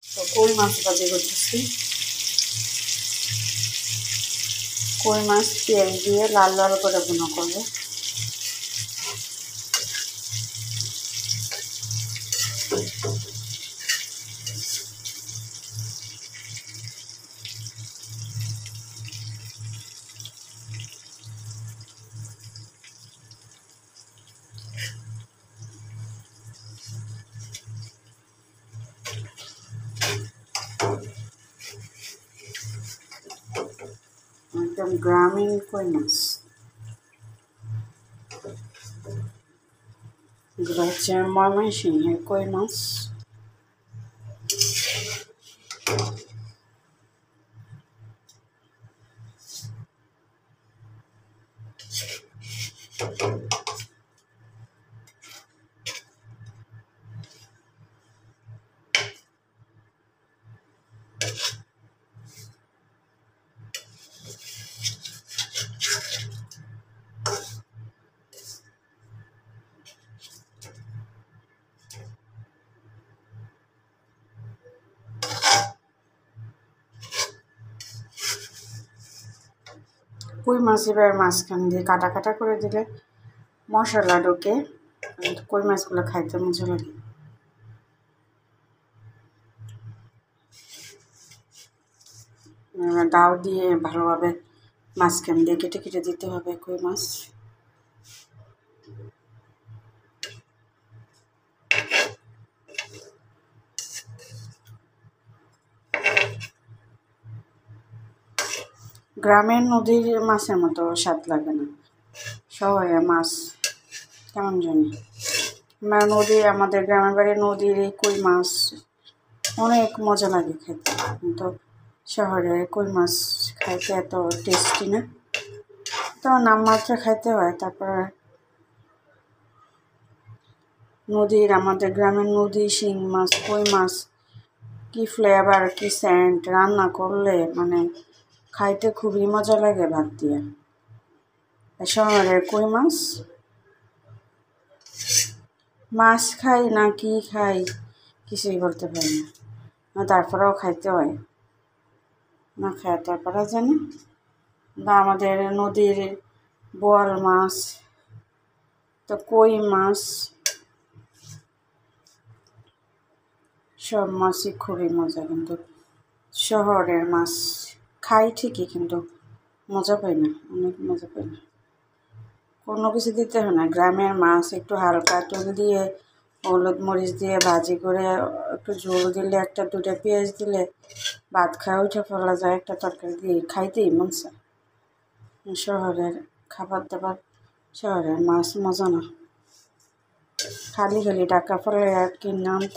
তো কই মাছ ভাজি করতেছি। কই মাছ পেঁয়াজ দিয়ে লাল লাল করে ভুনা করবো। একদম গ্রামীণ কই মাছ, এগুলো হচ্ছে ময়মনসিংহের কই মাছ। কই মাছ এবার মাঝখান দিয়ে কাটা কাটা করে দিলে মশলা ঢোকে, কই মাছগুলো খাইতে মজা লাগে। দাও দিয়ে ভালোভাবে মাঝখান দিয়ে কেটে কেটে দিতে হবে কই মাছ। গ্রামের নদীর মাছের মতো স্বাদ লাগে না, শহরের মাছ কেমন জানি। আমাদের গ্রামের বাড়ির নদীর এই কই মাছ অনেক মজা লাগে খেতে, কিন্তু শহরে কই মাছ খাইতে এত টেস্টি না, তো নামমাত্র খাইতে হয়। তারপর আমাদের গ্রামের নদী শিং মাছ, কই মাছ কি ফ্লেভার, কি সেন্ট, রান্না করলে মানে খাইতে খুবই মজা লাগে ভাত দিয়ে। শহরের কই মাছ খাই না কি খাই কিছুই বলতে পারি না, তারপরেও খাইতে হয়, না খায় তারপরে জানি। আমাদের নদীর বোয়াল মাছ, তো কই মাছ, সব মাছই খুবই মজা, কিন্তু শহরের মাছ খাই ঠিকই কিন্তু মজা পাই না, অনেক মজা পাই না। কোনো কিছু দিতে হয় না, গ্রামের মাছ একটু হালকা তেল দিয়ে হলুদ মরিচ দিয়ে ভাজি করে একটু ঝোল দিলে, একটা দুটা পেঁয়াজ দিলে ভাত খাওয়া উঠে ফেলা যায়, একটা তরকারি দিয়ে খাইতেই মন চায়। শহরের খাবার দাবার, শহরের মাছ মজা না, খালি খালি টাকা ফেলে আর কিনে আনতে